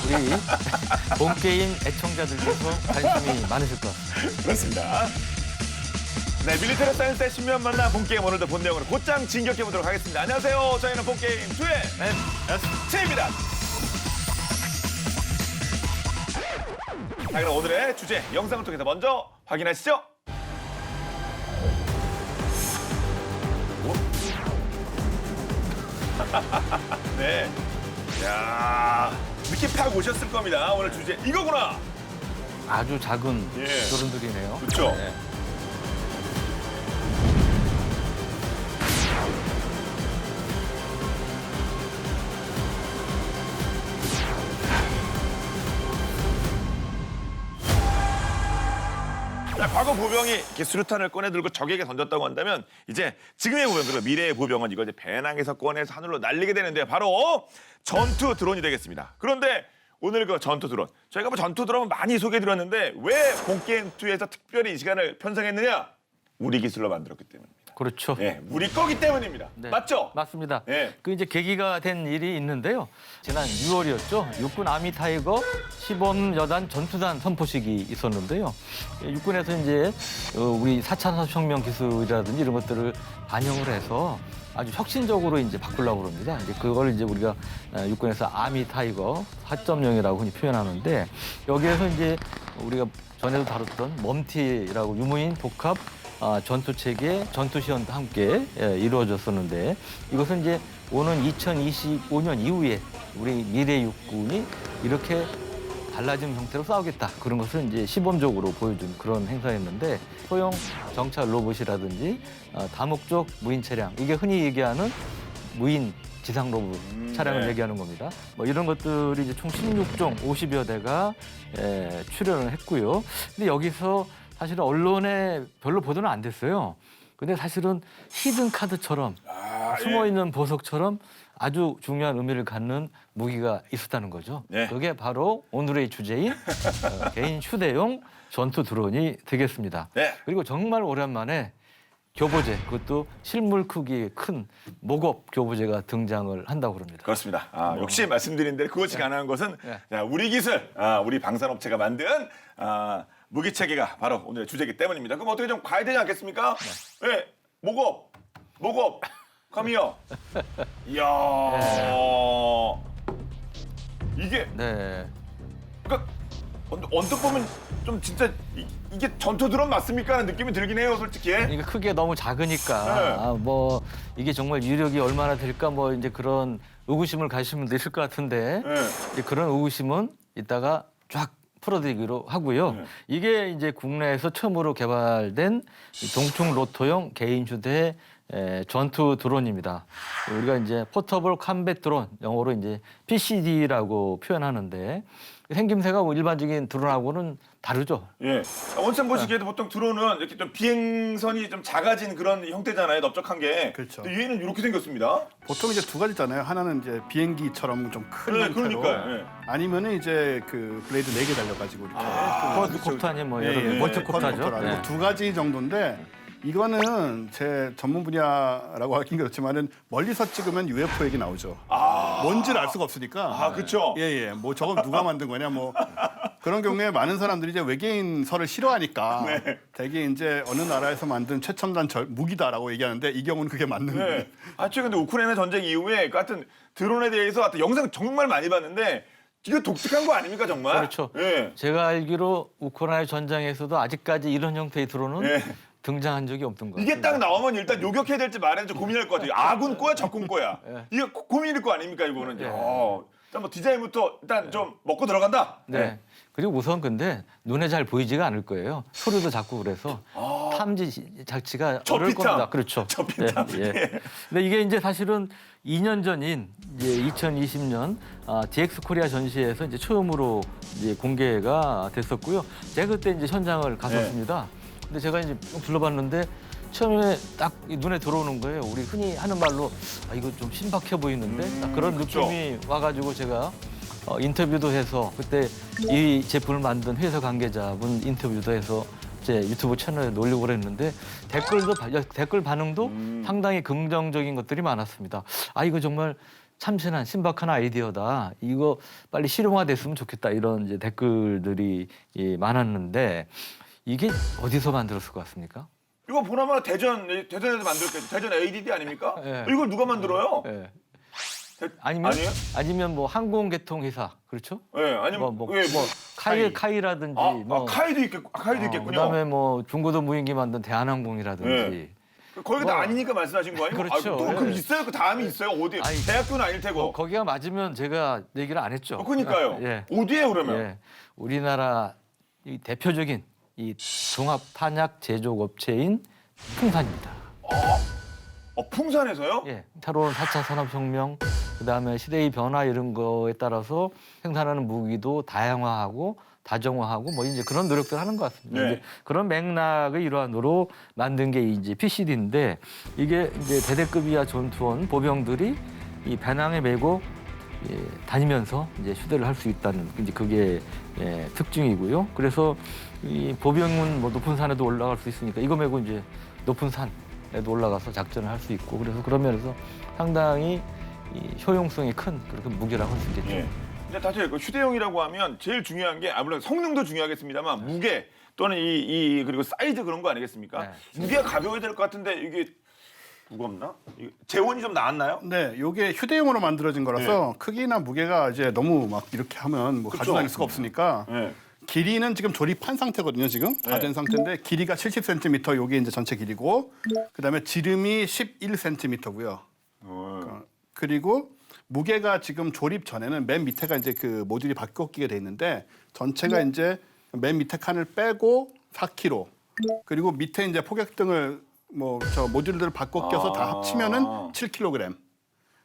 우리 본 게임 애청자들께서 관심이 많으실 것 같습니다. 그렇습니다. 네, 밀리터리 사이언스의 신면 만나 본게임 오늘도 본 내용으로 곧장 진격해보도록 하겠습니다. 안녕하세요. 저희는 본게임 2의 S입니다. 자, 그럼 오늘의 주제 영상을 통해서 먼저 확인하시죠. 네. 야, 느낌 팍 오셨을 겁니다. 오늘 주제 이거구나. 아주 작은 예. 드론들이네요. 그렇죠. 네. 자, 과거 보병이 이렇게 수류탄을 꺼내 들고 적에게 던졌다고 한다면 이제 지금의 보병 그리고 미래의 보병은 이걸 이제 배낭에서 꺼내서 하늘로 날리게 되는데 바로 전투 드론이 되겠습니다. 그런데 오늘 그 전투 드론 저희가 뭐 전투 드론 많이 소개해드렸는데 왜 본게임 2에서 특별히 이 시간을 편성했느냐? 우리 기술로 만들었기 때문입니다. 그렇죠. 네, 우리 거기 때문입니다. 네. 맞죠? 맞습니다. 네. 그 이제 계기가 된 일이 있는데요. 지난 6월이었죠. 육군 아미 타이거 시범 여단 전투단 선포식이 있었는데요. 육군에서 이제 우리 4차 혁명 기술이라든지 이런 것들을 반영을 해서 아주 혁신적으로 이제 바꾸려고 합니다. 이제 그걸 이제 우리가 육군에서 아미 타이거 4.0이라고 흔히 표현하는데 여기에서 이제 우리가 전에도 다뤘던 멈티라고 유무인 복합 전투 체계, 전투 시연도 함께 이루어졌었는데 이것은 이제 오는 2025년 이후에 우리 미래 육군이 이렇게 달라진 형태로 싸우겠다. 그런 것을 이제 시범적으로 보여준 그런 행사였는데 소형 정찰 로봇이라든지 다목적 무인 차량 이게 흔히 얘기하는 무인 지상 로봇 차량을 네. 얘기하는 겁니다. 뭐 이런 것들이 이제 총 16종 50여 대가 출연을 했고요. 근데 여기서 사실은 언론에 별로 보도는 안 됐어요. 근데 사실은 히든 카드처럼 숨어있는 보석처럼 아주 중요한 의미를 갖는 무기가 있었다는 거죠. 네. 그게 바로 오늘의 주제인 개인 휴대용 전투 드론이 되겠습니다. 네. 그리고 정말 오랜만에 교보제, 그것도 실물 크기의 큰 목업 교보제가 등장을 한다고 그럽니다. 그렇습니다. 역시 말씀드린 대로 그것이 가능한 것은 네. 자, 우리 기술, 우리 방산업체가 만든 무기 체계가 바로 오늘의 주제이기 때문입니다. 그럼 어떻게 좀 가야 되지 않겠습니까? 네. 목업, come 이야, 이게 네. 그러니까 언뜻 보면 좀 진짜 이게 전투 드론 맞습니까? 하는 느낌이 들긴 해요, 솔직히. 그러니까 크기가 너무 작으니까 네. 뭐 이게 정말 유력이 얼마나 될까 뭐 이제 그런 의구심을 가지신 분도 있을 것 같은데 네. 이제 그런 의구심은 이따가 쫙 풀어드리기로 하고요. 네. 이게 이제 국내에서 처음으로 개발된 동충 로토용 개인 휴대 전투 드론입니다. 우리가 이제 포터블 컴뱃 드론, 영어로 이제 PCD라고 표현하는데 생김새가 뭐 일반적인 드론하고는 다르죠. 예. 원쌤 보시기에도 보통 드론은 이렇게 좀 비행선이 좀 작아진 그런 형태잖아요, 넓적한 게. 그렇죠. 근데 얘는 이렇게 생겼습니다. 보통 이제 두 가지잖아요. 하나는 이제 비행기처럼 좀 큰 네, 형태로, 그러니까요. 네. 아니면은 이제 그 블레이드 4개 달려가지고 이렇게. 쿼드콥터 아니면 뭐 여러 개, 멀티콥터죠. 쿼드콥터라고 네. 두 가지 정도인데 이거는 제 전문 분야라고 하긴 그렇지만은 멀리서 찍으면 UFO 얘기 나오죠. 뭔지를 알 수가 없으니까. 그렇죠. 예예. 뭐 저건 누가 만든 거냐 뭐 그런 경우에 많은 사람들이 이제 외계인설을 싫어하니까 네. 되게 이제 어느 나라에서 만든 최첨단 무기다라고 얘기하는데 이 경우는 그게 맞는 거예요. 네. 최근에 우크라이나 전쟁 이후에 그 하여튼 드론에 대해서 하여튼 영상 정말 많이 봤는데 이거 독특한 거 아닙니까, 정말? 그렇죠. 예. 제가 알기로 우크라이나 전장에서도 아직까지 이런 형태의 드론은 네. 등장한 적이 없던 것 이게 같습니다. 딱 나오면 일단 요격해야 될지 말아야 될지 고민할 것 같아요. 아군 거야, 적군 거야. 이게 고민일 거 아닙니까, 이거는. 일단 뭐 디자인부터 일단 좀 먹고 들어간다. 네. 그리고 우선 근데 눈에 잘 보이지가 않을 거예요. 소리도 자꾸 그래서 탐지 자체가 어려울 저피탐. 겁니다. 그렇죠. 저피탐. 예. 근데 이게 이제 사실은 2년 전인 이제 2020년 DX 코리아 전시회에서 이제 처음으로 이제 공개가 됐었고요. 제가 그때 이제 현장을 갔었습니다. 근데 제가 이제 쭉 둘러봤는데 처음에 딱 눈에 들어오는 거예요. 우리 흔히 하는 말로 이거 좀 신박해 보이는데 딱 그런 그쵸. 느낌이 와가지고 제가 인터뷰도 해서 그때 이 제품을 만든 회사 관계자분 인터뷰도 해서 제 유튜브 채널에 올리고 그랬는데 댓글 반응도 상당히 긍정적인 것들이 많았습니다. 이거 정말 참신한 신박한 아이디어다. 이거 빨리 실용화됐으면 좋겠다. 이런 이제 댓글들이 많았는데 이게 어디서 만들었을 것 같습니까? 이거 보나마나 대전에서 만들었겠죠. 대전 ADD 아닙니까? 네. 이걸 누가 만들어요? 예. 대- 아니면 아니에요? 아니면 뭐 항공개통회사 그렇죠? 예, 아니면 뭐 예, 카이라든지 카이도 있겠고, 있겠군요. 그다음에 뭐 중고도 무인기 만든 대한항공이라든지 네. 거기가 다 뭐- 아니니까 말씀하신 거 아니에요? 그렇죠. 또 그럼 예. 있어요? 그 다음이 있어요? 어디? 아니, 대학교는 아닐 테고. 거기가 맞으면 제가 얘기를 안 했죠. 그러니까요. 예. 어디에요 그러면? 예. 우리나라 이 대표적인 이 종합 탄약 제조 업체인 풍산입니다. 풍산에서요? 예. 새로운 4차 산업혁명, 그다음에 시대의 변화 이런 거에 따라서 생산하는 무기도 다양화하고 다정화하고 뭐 이제 그런 노력들을 하는 것 같습니다. 네. 이제 그런 맥락의 일환으로 만든 게 이제 PCD인데 이게 이제 대대급 이하 전투원 보병들이 이 배낭에 메고 다니면서 이제 휴대를 할 수 있다는 이제 그게 특징이고요. 그래서 이 보병은 뭐 높은 산에도 올라갈 수 있으니까 이거 메고 이제 높은 산에도 올라가서 작전을 할 수 있고 그래서 그런 면에서 상당히 이 효용성이 큰 그렇게 무기라고 할 수 있겠죠. 예. 근데 사실 그 휴대용이라고 하면 제일 중요한 게 아무래도 성능도 중요하겠습니다만 무게 또는 그리고 사이즈 그런 거 아니겠습니까? 네. 무게가 가벼워야 될 것 같은데 이게 무겁나? 재원이 좀 나았나요? 네, 이게 휴대용으로 만들어진 거라서 크기나 무게가 이제 너무 막 이렇게 하면 뭐 그쵸. 가지고 다닐 수가 없으니까 네. 길이는 지금 조립한 상태거든요. 지금 다 된 상태인데 길이가 70cm, 요게 이제 전체 길이고 그다음에 지름이 11cm고요. 그리고 무게가 지금 조립 전에는 맨 밑에가 이제 그 모듈이 바뀌어 끼게 돼 있는데 전체가 이제 맨 밑에 칸을 빼고 4kg 그리고 밑에 이제 포격등을 뭐 저 모듈들을 바꿔 껴서 다 합치면은 7kg.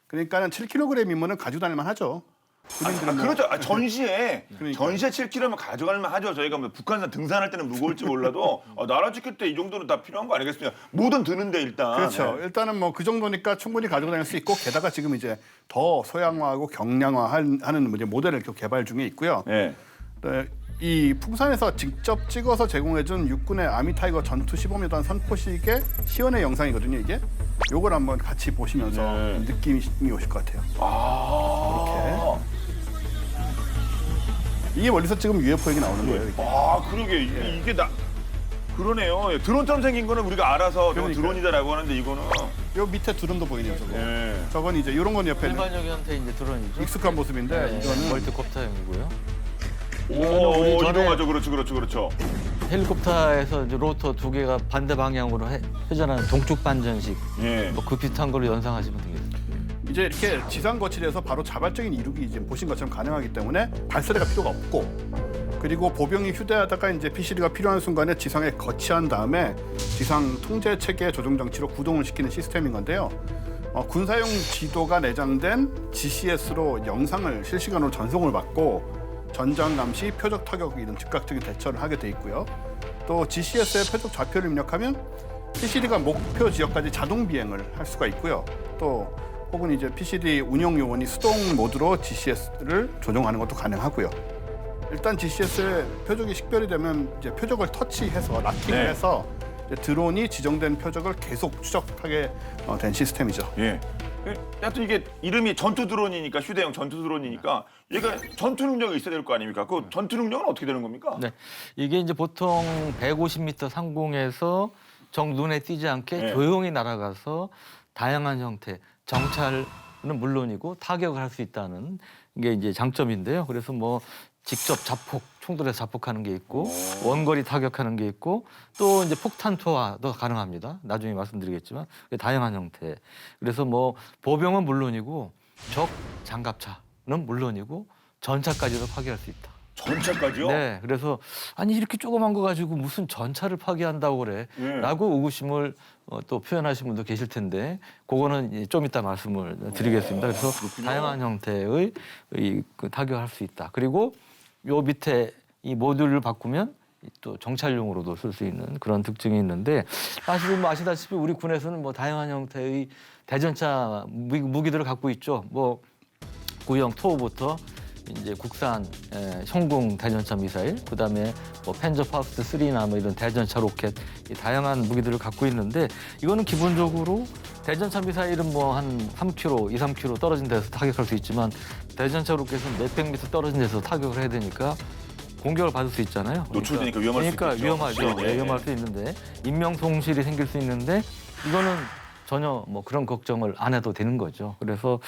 그러니까는 7kg이면은 가지고 다닐만 하죠. 군인들은 뭐- 그렇죠. 전시에 그러니까요. 7kg면 가져갈 만하죠. 저희가 뭐 북한산 등산할 때는 무거울지 몰라도 나라 지킬 때 이 정도는 다 필요한 거 아니겠습니까? 뭐든 드는데 일단. 그렇죠. 네. 일단은 뭐 그 정도니까 충분히 가지고 다닐 수 있고 게다가 지금 이제 더 소형화하고 경량화하는 이제 모델을 또 개발 중에 있고요. 네. 네, 이 풍산에서 직접 찍어서 제공해준 육군의 아미타이거 전투 시범여단 선포식의 시연회 영상이거든요. 이게 요걸 한번 같이 보시면서 네. 느낌이 오실 것 같아요. 이게 멀리서 찍으면 UFO에게 나오는 거예요. 이게. 그러게 이게 나 그러네요. 예, 드론처럼 생긴 거는 우리가 알아서 저거 그러니까요. 드론이다라고 하는데 이거는 요 밑에 드론도 보이네요. 저거. 예. 저건 이제 이런 건 옆에 있는 일반적인한테 이제 드론이죠. 익숙한 모습인데 네, 이거는 멀티콥터형이고요. 오, 전에- 이동하죠. 그렇죠. 헬리콥터에서 이제 로터 두 개가 반대 방향으로 회전하는 동쪽 반전식 예. 뭐 그 비슷한 걸로 연상하시면 되겠습니다. 이제 이렇게 지상 거치대에서 바로 자발적인 이륙이 이제 보신 것처럼 가능하기 때문에 발사대가 필요가 없고 그리고 보병이 휴대하다가 이제 PCD가 필요한 순간에 지상에 거치한 다음에 지상 통제 체계 조종 장치로 구동을 시키는 시스템인 건데요. 군사용 지도가 내장된 GCS로 영상을 실시간으로 전송을 받고 전장 감시, 표적 타격 이런 즉각적인 대처를 하게 돼 있고요. 또 GCS의 표적 좌표를 입력하면 PCD가 목표 지역까지 자동 비행을 할 수가 있고요. 또 혹은 이제 PCD 운영 요원이 수동 모드로 GCS를 조정하는 것도 가능하고요. 일단 GCS의 표적이 식별이 되면 이제 표적을 터치해서 락킹을 네. 해서 이제 드론이 지정된 표적을 계속 추적하게 된 시스템이죠. 예. 하여튼 이게 이름이 전투 드론이니까 휴대용 전투 드론이니까 얘가 전투 능력이 있어야 될 거 아닙니까? 그 전투 능력은 어떻게 되는 겁니까? 네, 이게 이제 보통 150m 상공에서 정 눈에 띄지 않게 네. 조용히 날아가서 다양한 형태 정찰은 물론이고 타격을 할 수 있다는 게 이제 장점인데요. 그래서 뭐 직접 자폭, 총들에서 자폭하는 게 있고 원거리 타격하는 게 있고 또 이제 폭탄 투하도 가능합니다. 나중에 말씀드리겠지만 다양한 형태. 그래서 뭐 보병은 물론이고 적 장갑차는 물론이고 전차까지도 파괴할 수 있다. 전차까지요? 네, 그래서 아니 이렇게 조그만 거 가지고 무슨 전차를 파괴한다고 그래? 네. 라고 의구심을 또 표현하신 분도 계실 텐데 그거는 이제 좀 이따 말씀을 드리겠습니다. 그래서 다양한 형태의 그 타격할 수 있다. 그리고 요 밑에 이 모듈을 바꾸면 또 정찰용으로도 쓸 수 있는 그런 특징이 있는데 사실 뭐 아시다시피 우리 군에서는 뭐 다양한 형태의 대전차 무기들을 갖고 있죠. 뭐 구형 토우부터 이제 국산 형궁 대전차 미사일, 그다음에 뭐 펜저 파스트 3나 뭐 이런 대전차 로켓 이 다양한 무기들을 갖고 있는데 이거는 기본적으로 대전차 미사일은 뭐 한 3km, 2, 3km 떨어진 데서 타격할 수 있지만 대전차 로켓은 몇백 미터 떨어진 데서 타격을 해야 되니까 공격을 받을 수 있잖아요. 노출되니까 위험할 수 있겠죠. 그러니까 위험하죠. 네. 위험할 수 있는데 인명 손실이 생길 수 있는데 이거는 전혀 뭐 그런 걱정을 안 해도 되는 거죠. 그래서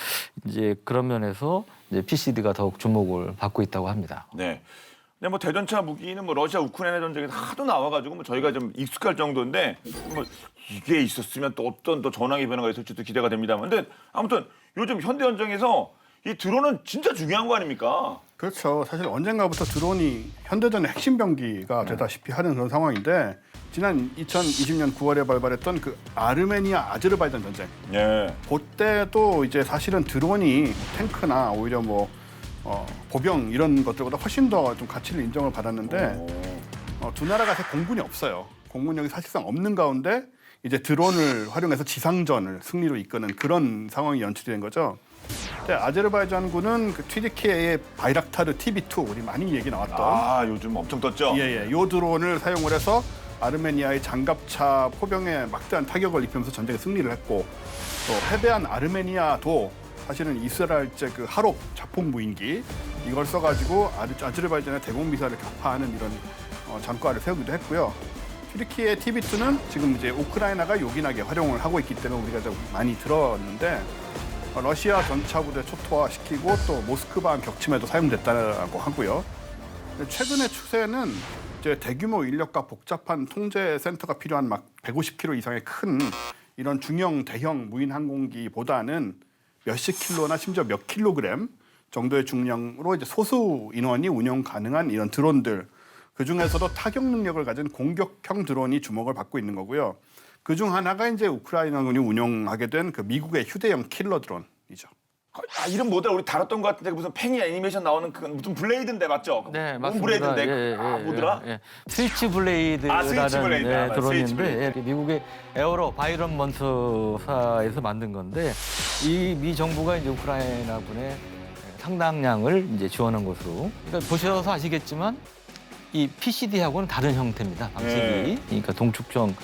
이제 그런 면에서 이제 PCD가 더욱 주목을 받고 있다고 합니다. 네. 근데 뭐 대전차 무기는 뭐 러시아 우크라이나 전쟁에서 하도 나와가지고 뭐 저희가 좀 익숙할 정도인데 뭐 이게 있었으면 또 어떤 또 전황의 변화가 있을지도 기대가 됩니다만, 근데 아무튼 요즘 현대 전쟁에서 이 드론은 진짜 중요한 거 아닙니까? 그렇죠. 사실 언젠가부터 드론이 현대전의 핵심 병기가 되다시피 하는 그런 상황인데 지난 2020년 9월에 발발했던 그 아르메니아 아제르바이잔 전쟁. 예. 그때도 이제 사실은 드론이 탱크나 오히려 뭐 보병 이런 것들보다 훨씬 더 좀 가치를 인정을 받았는데 두 나라가 공군이 없어요. 공군력이 사실상 없는 가운데 이제 드론을 활용해서 지상전을 승리로 이끄는 그런 상황이 연출이 된 거죠. 근데 아제르바이잔군은 그 TDK의 바이락타르 TB2 우리 많이 얘기 나왔던 요즘 엄청 떴죠. 예, 요 드론을 사용을 해서 아르메니아의 장갑차 포병에 막대한 타격을 입히면서 전쟁에 승리를 했고 또 패배한 아르메니아도 사실은 이스라엘제 그 하롭 자폭 무인기 이걸 써가지고 아제르바이잔의 대공 미사를 격파하는 이런 전과를 세우기도 했고요. 튀르키의 TB2는 지금 이제 우크라이나가 요긴하게 활용을 하고 있기 때문에 우리가 좀 많이 들었는데 러시아 전차 부대 초토화시키고 또 모스크바 격침에도 사용됐다고 하고요. 최근의 추세는 이제 대규모 인력과 복잡한 통제 센터가 필요한 막 150km 이상의 큰 이런 중형 대형 무인 항공기보다는 몇십 킬로나 심지어 몇 킬로그램 정도의 중량으로 이제 소수 인원이 운영 가능한 이런 드론들, 그 중에서도 타격 능력을 가진 공격형 드론이 주목을 받고 있는 거고요. 그 중 하나가 이제 우크라이나군이 운영하게 된 그 미국의 휴대용 킬러 드론이죠. 이름 뭐더라? 우리 다뤘던 것 같은데 무슨 팽이 애니메이션 나오는 그 무슨 블레이드인데 맞죠? 네, 뭔 맞습니다. 블레이드인데 뭐더라? 스위치 블레이드라는 스위치 블레이드. 스위치 드론인데 블레이드. 미국의 에어로 바이런먼트사에서 만든 건데 이 미 정부가 이제 우크라이나군에 상당량을 이제 지원한 것으로. 그러니까 보셔서 아시겠지만 이 PCD하고는 다른 형태입니다. 방식이. 네. 그러니까 동축형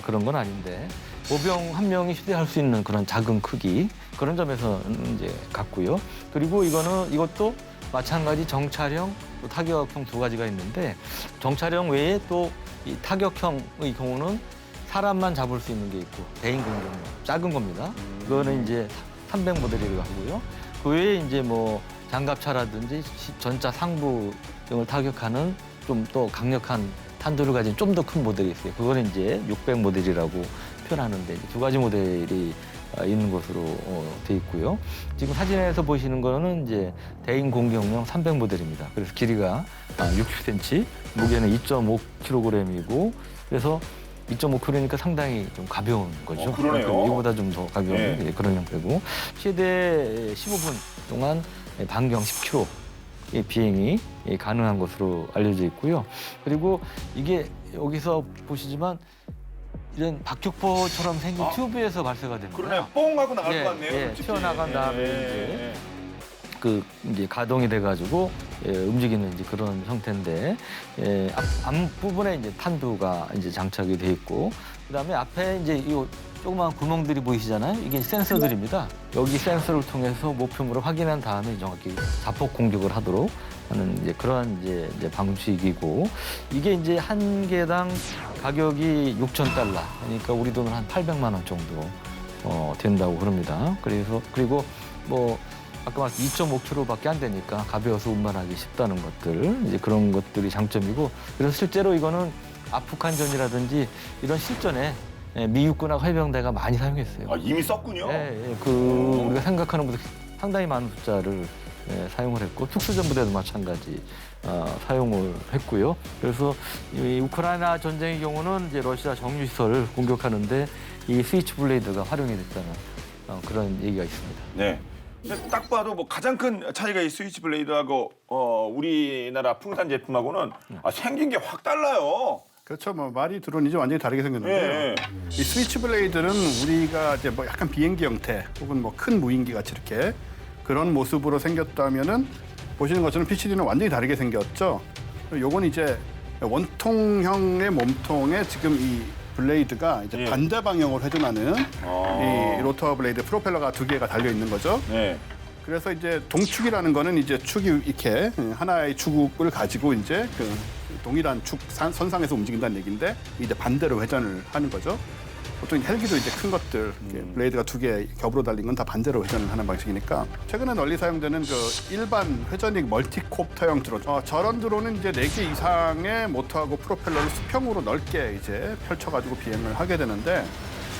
그런 건 아닌데 보병 한 명이 휴대할 수 있는 그런 작은 크기 그런 점에서 이제 같고요. 그리고 이것도 마찬가지 정찰형 또 타격형 두 가지가 있는데 정찰형 외에 또 이 타격형의 경우는 사람만 잡을 수 있는 게 있고 대인 공격용 작은 겁니다. 그거는 이제 300 모델이라고 하고요. 그 외에 이제 뭐 장갑차라든지 전차 상부 등을 타격하는 좀 더 강력한 탄두를 가진 좀 더 큰 모델이 있어요. 그거는 이제 600 모델이라고 표현하는데 이제 두 가지 모델이 있는 것으로 돼 있고요. 지금 사진에서 보시는 거는 이제 대인 공격용 300 모델입니다. 그래서 길이가 60cm, 무게는 2.5kg이고 그래서 2.5kg니까 상당히 좀 가벼운 거죠. 그러네요. 이거보다 좀 더 가벼운 네. 그런 형태고 최대 15분 동안 반경 10km 의 비행이 가능한 것으로 알려져 있고요. 그리고 이게 여기서 보시지만 이런 박격포처럼 생긴 튜브에서 발사가 됩니다. 그러네. 뽕 하고 나갈 예, 것 같네요. 예, 솔직히. 튀어나간 다음에 이제 가동이 돼가지고 움직이는 이제 그런 형태인데 앞부분에 이제 탄두가 이제 장착이 돼 있고 그다음에 앞에 이제 이 조그마한 구멍들이 보이시잖아요. 이게 센서들입니다. 여기 센서를 통해서 목표물을 확인한 다음에 정확히 자폭 공격을 하도록 하는 이제 그러한 이제 방식이고 이게 이제 한 개당 가격이 6,000달러. 그러니까 우리 돈으로 한 800만 원 정도 된다고 그럽니다. 그리고 뭐 아까 말씀 2.5kg밖에 안 되니까 가벼워서 운반하기 쉽다는 것들 이제 그런 것들이 장점이고 그래서 실제로 이거는 아프간전이라든지 이런 실전에 미 육군하고 해병대가 많이 사용했어요. 이미 썼군요. 우리가 생각하는 것보다 상당히 많은 숫자를 사용을 했고 특수전부대도 마찬가지 사용을 했고요. 그래서 이 우크라이나 전쟁의 경우는 이제 러시아 정유시설을 공격하는데 이 스위치 블레이드가 활용이 됐다는 그런 얘기가 있습니다. 네. 근데 딱 봐도 뭐 가장 큰 차이가 이 스위치 블레이드하고 우리나라 풍산 제품하고는 생긴 게 확 달라요. 그렇죠. 뭐 말이 드론이지 완전히 다르게 생겼는데요. 예. 이 스위치 블레이드는 우리가 이제 뭐 약간 비행기 형태 혹은 뭐 큰 무인기 같이 이렇게 그런 모습으로 생겼다면은 보시는 것처럼 PCD는 완전히 다르게 생겼죠. 요건 이제 원통형의 몸통에 지금 이 블레이드가 이제 예. 반대 방향으로 회전하는 이 로터 블레이드 프로펠러가 2개가 달려 있는 거죠. 네. 그래서 이제 동축이라는 거는 이제 축이 이렇게 하나의 축을 가지고 이제 그 동일한 축 선상에서 움직인다는 얘기인데 이제 반대로 회전을 하는 거죠. 보통 헬기도 이제 큰 것들 이렇게 블레이드가 2개 겹으로 달린 건 다 반대로 회전을 하는 방식이니까 최근에 널리 사용되는 그 일반 회전식 멀티콥터형 드론 저런 드론은 이제 4개 이상의 모터하고 프로펠러를 수평으로 넓게 이제 펼쳐가지고 비행을 하게 되는데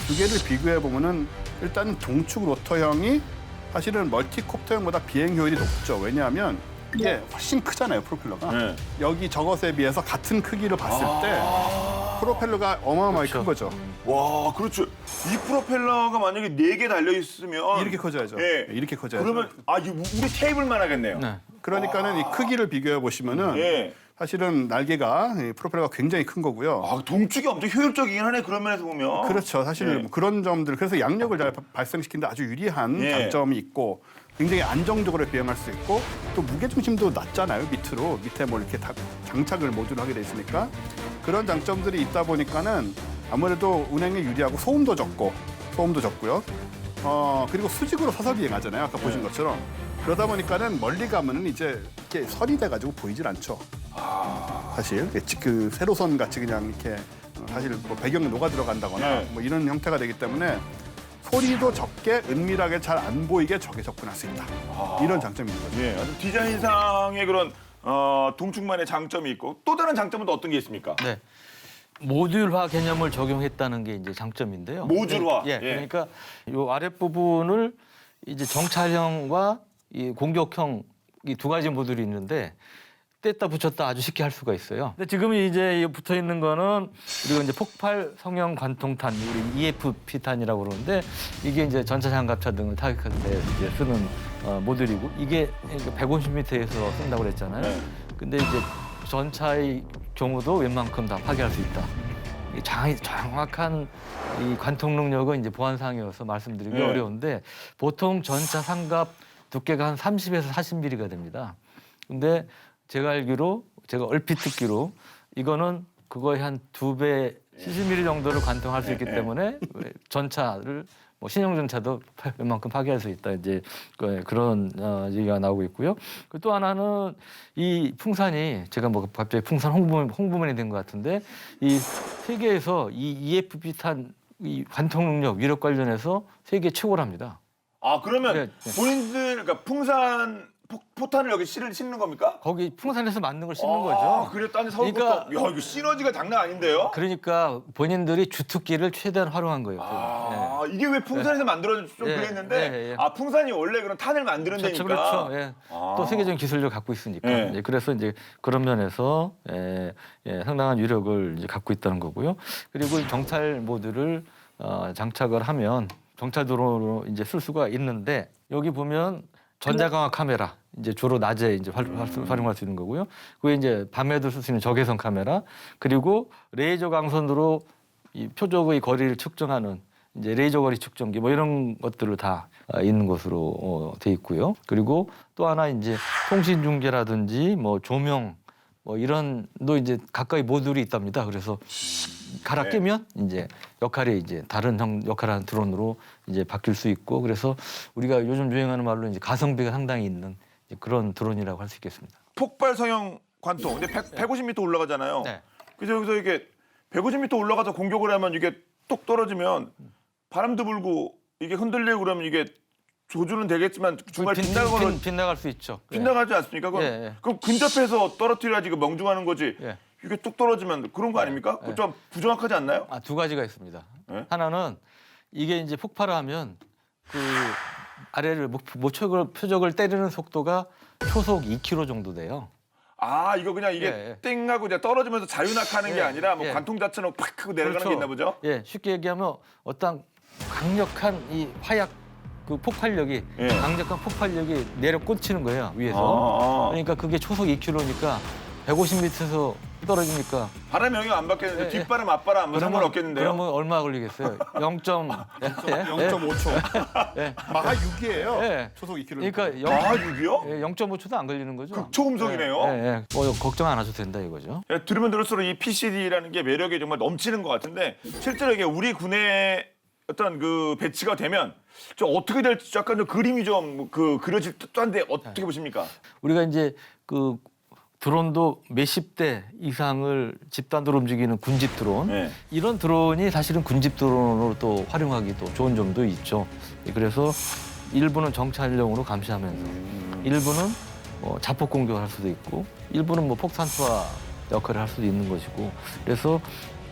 2개를 비교해 보면은 일단 동축 로터형이 사실은 멀티콥터형보다 비행 효율이 높죠. 왜냐하면 이게 훨씬 크잖아요, 프로펠러가. 네. 여기 저것에 비해서 같은 크기를 봤을 때 프로펠러가 어마어마하게 큰 거죠. 와, 그렇죠. 이 프로펠러가 만약에 4개 달려 있으면 이렇게 커져야죠. 예. 이렇게 커져야죠. 그러면 이거 우리 테이블만 하겠네요. 네. 그러니까는 이 크기를 비교해 보시면은 예. 사실은 날개가 이 프로펠러가 굉장히 큰 거고요. 동축이 엄청 효율적이긴 하네. 그런 면에서 보면. 그렇죠. 사실 예. 뭐 그런 점들 그래서 양력을 잘 발생시키는데 아주 유리한 예. 장점이 있고 굉장히 안정적으로 비행할 수 있고 또 무게 중심도 낮잖아요. 밑에 뭐 이렇게 다 장착을 모듈 하게 돼 있으니까 그런 장점들이 있다 보니까는 아무래도 운행에 유리하고 소음도 적고요. 그리고 수직으로 서서 비행하잖아요. 아까 보신 것처럼. 그러다 보니까는 멀리 가면은 이제 이렇게 선이 돼가지고 보이질 않죠. 사실 그 세로선 같이 그냥 이렇게 사실 뭐 배경에 녹아 들어간다거나 네. 뭐 이런 형태가 되기 때문에 소리도 적게 은밀하게 잘 안 보이게 적에 접근할 수 있다. 이런 장점이 있는 거죠. 예. 아주 디자인상의 그런 동축만의 장점이 있고 또 다른 장점은 또 어떤 게 있습니까? 네. 모듈화 개념을 적용했다는 게 이제 장점인데요. 모듈화? 예. 예. 그러니까 요 아랫부분을 이제 정찰형과 이 공격형 이 2가지 모듈이 있는데 뗐다 붙였다 아주 쉽게 할 수가 있어요. 근데 지금 이제 붙어 있는 거는 우리가 이제 폭발 성형 관통탄, 우리 EFP탄이라고 그러는데 이게 이제 전차 장갑차 등을 타격할 때 이제 쓰는 모듈이고 이게 150m에서 쓴다고 그랬잖아요. 네. 근데 이제 전차의 경우도 웬만큼 다 파괴할 수 있다. 이 정확한 이 관통 능력은 이제 보안상이어서 말씀드리기 네. 어려운데 보통 전차 상갑 두께가 한 30에서 40mm가 됩니다. 근데 제가 알기로 제가 얼핏 듣기로 이거는 그거의 한 2배 70mm 정도를 관통할 수 있기 때문에 전차를 뭐 신형 전차도 웬만큼 파괴할 수 있다 이제 그런 얘기가 나오고 있고요. 또 하나는 이 풍산이 제가 뭐 갑자기 풍산 홍보맨이 된 것 같은데 이 세계에서 이 EFP탄 이 관통 능력 위력 관련해서 세계 최고랍니다. 그러면 네. 본인들 그러니까 풍산 포탄을 여기 싣는 겁니까? 거기 풍산에서 만든 걸 싣는 거죠. 그래, 딴 서울부터. 그러니까- 야, 이거 시너지가 장난 아닌데요? 그러니까 본인들이 주특기를 최대한 활용한 거예요. 예. 이게 왜 풍산에서 만들어져 좀 예, 그랬는데 예, 예. 풍산이 원래 그런 탄을 만드는 그렇죠, 데니까. 그렇죠. 예. 또 세계적인 기술력을 갖고 있으니까. 예. 예, 그래서 이제 그런 면에서 상당한 위력을 이제 갖고 있다는 거고요. 그리고 이 정찰 모듈을 장착을 하면 정찰 드론으로 이제 쓸 수가 있는데 여기 보면 전자광학 카메라 이제 주로 낮에 이제 활용할 수 있는 거고요. 그게 이제 밤에도 쓸 수 있는 적외선 카메라 그리고 레이저 광선으로 이 표적의 거리를 측정하는 이제 레이저 거리 측정기 뭐 이런 것들을 다 있는 것으로 돼 있고요. 그리고 또 하나 이제 통신 중계라든지 뭐 조명 뭐 이런도 이제 가까이 모듈이 있답니다. 그래서 갈아 네. 끼면 이제 역할이 이제 다른 역할하는 드론으로 이제 바뀔 수 있고 그래서 우리가 요즘 유행하는 말로 이제 가성비가 상당히 있는 이제 그런 드론이라고 할 수 있겠습니다. 폭발 성형 관통. 근데 150m 올라가잖아요. 네. 그래서 여기서 이게 150m 올라가서 공격을 하면 이게 뚝 떨어지면 바람도 불고 이게 흔들리고 그러면 이게 조준은 되겠지만 중간에 빗나가거나 빗나갈 수 있죠. 빗나가지 않습니까? 그럼, 예, 예. 그럼 근접해서 떨어뜨려야지 그 명중하는 거지. 예. 이게 뚝 떨어지면 그런 거 아닙니까? 그거 좀 부정확하지 않나요? 2가지가 있습니다. 네? 하나는 이게 이제 폭발을 하면 그 아래를 표적을 때리는 속도가 초속 2km 정도 돼요. 이거 그냥 이게 예. 땡하고 이제 떨어지면서 자유낙하하는 게 예. 아니라 뭐 예. 관통 자체는 팍 하고 내려가는 게 있나 보죠? 예, 쉽게 얘기하면 어떤 강력한 이 화약 그 폭발력이 예. 강력한 폭발력이 내려 꽂히는 거예요 위에서. 그러니까 그게 초속 2km니까 150m에서 떨어지니까 바람 영향 안 받겠는데 예, 예. 뒷바람 앞바람 뭐 상관 없겠는데요? 그러면 얼마 걸리겠어요? 0.5초. 예. 마하 6이에요. 예. 초속 2km. 그러니까 아 6이요? 0.5초도 안 걸리는 거죠. 극초음속이네요. 예, 예. 뭐 걱정 안 하셔도 된다 이거죠. 예, 들으면 들을수록 이 PCD라는 게 매력이 정말 넘치는 것 같은데 실제로 이게 우리 군의 어떤 그 배치가 되면 좀 어떻게 될지 약간 좀 그림이 좀 그려질 듯한데 어떻게 보십니까? 우리가 이제 그 드론도 몇십 대 이상을 집단으로 움직이는 군집 드론 네. 이런 드론이 사실은 군집 드론으로 또 활용하기도 좋은 점도 있죠. 그래서 일부는 정찰용으로 감시하면서 일부는 자폭 공격을 할 수도 있고 일부는 뭐 폭탄 투하 역할을 할 수도 있는 것이고 그래서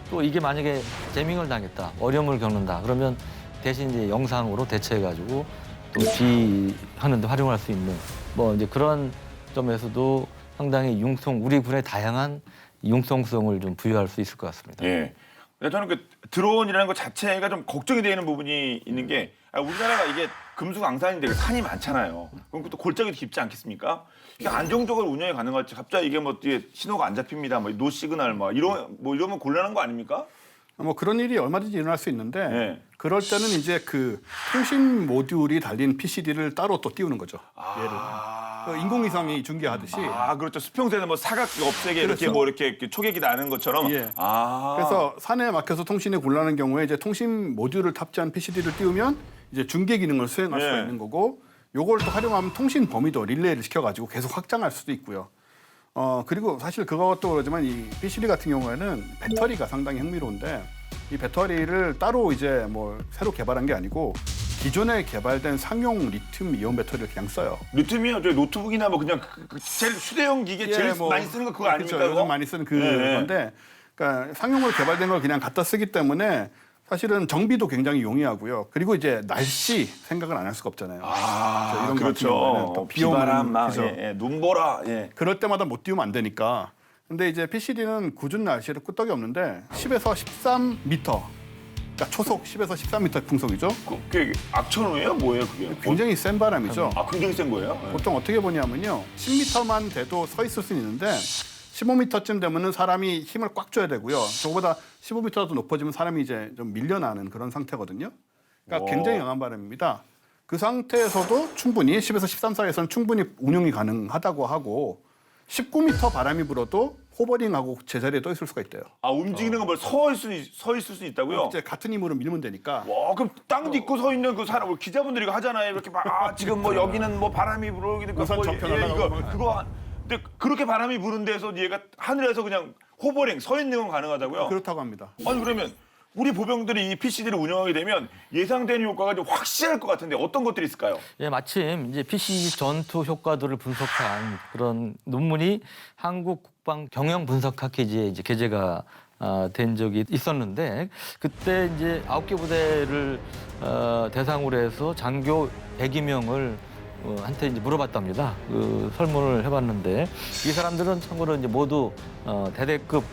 또 이게 만약에 재밍을 당했다 어려움을 겪는다 그러면 대신 이제 영상으로 대체해가지고 또 지휘하는데 활용할 수 있는 뭐 이제 그런 점에서도 상당히 우리 군의 다양한 융통성을 좀 부여할 수 있을 것 같습니다. 예. 근데 저는 그 드론이라는 것 자체가 좀 걱정이 되는 부분이 있는 게 우리나라가 이게 금수강산인데 산이 많잖아요. 그럼 또 골짜기도 깊지 않겠습니까? 이게 안정적으로 운영이 가능할지 갑자기 이게 뭐 뒤에 신호가 안 잡힙니다. 뭐 노 시그널 이러면 곤란한 거 아닙니까? 뭐 그런 일이 얼마든지 일어날 수 있는데 네. 그럴 때는 이제 그 통신 모듈이 달린 PCD를 따로 또 띄우는 거죠. 얘를. 그 인공위성이 중계하듯이. 그렇죠. 수평선에 뭐 사각 업색에 이렇게 그렇죠. 뭐 이렇게 초계기 나는 것처럼. 예. 아. 그래서 산에 막혀서 통신이 곤란한 경우에 이제 통신 모듈을 탑재한 PCD를 띄우면 이제 중계 기능을 수행할 수가 예. 있는 거고 요걸 또 활용하면 통신 범위도 릴레이를 시켜가지고 계속 확장할 수도 있고요. 그리고 사실 그것도 그러지만 이 PCD 같은 경우에는 배터리가 상당히 흥미로운데 이 배터리를 따로 이제 뭐 새로 개발한 게 아니고 기존에 개발된 상용 리튬 이온 배터리를 그냥 써요. 리튬이요. 저희 노트북이나 뭐 그냥 제일 휴대용 기계 제일 많이 쓰는 거 그거 아닙니까? 그렇죠. 그거? 요즘 많이 쓰는 네. 건데 그러니까 상용으로 개발된 걸 그냥 갖다 쓰기 때문에 사실은 정비도 굉장히 용이하고요. 그리고 이제 날씨 생각을 안 할 수가 없잖아요. 이런 거 같은 경우에는 또 비 오면 비바람, 막, 그죠? 눈보라. 예. 그럴 때마다 못 띄우면 안 되니까. 근데 이제 PCD는 굳은 날씨에도 끄떡이 없는데 10에서 13m, 그러니까 초속 10에서 13m 풍속이죠. 그게 악천후예요? 뭐예요 그게? 굉장히 센 바람이죠. 굉장히 센 거예요? 예. 보통 어떻게 보냐면요. 10m만 돼도 서 있을 수는 있는데 15m쯤 되면은 사람이 힘을 꽉 줘야 되고요. 저거보다 15m라도 높아지면 사람이 이제 좀 밀려나는 그런 상태거든요. 그러니까 굉장히 강한 바람입니다. 그 상태에서도 충분히 10에서 13 사이에서는 충분히 운용이 가능하다고 하고 19m 바람이 불어도 호버링하고 제자리에 떠 있을 수가 있대요. 움직이는 거 뭐 서 있을 수 있다고요? 이제 같은 힘으로 밀면 되니까. 와, 그럼 땅 딛고 서 있는 그 사람 기자분들이 이거 하잖아요. 이렇게 막 지금 뭐 여기는 뭐 바람이 불어오기는 우산 접혀나가고 그거 근데 그렇게 바람이 부는 데서 얘가 하늘에서 그냥 호버링 서 있는 건 가능하다고요? 그렇다고 합니다. 아니 그러면 우리 보병들이 이 PCD를 운영하게 되면 예상되는 효과가 좀 확실할 것 같은데 어떤 것들이 있을까요? 예, 마침 이제 PCD 전투 효과들을 분석한 그런 논문이 한국 국방 경영 분석 학회지에 이제 게재가 된 적이 있었는데 그때 이제 9개 부대를 대상으로 해서 장교 102명을 한테 이제 물어봤답니다. 그 설문을 해봤는데 이 사람들은 참고로 이제 모두 대대급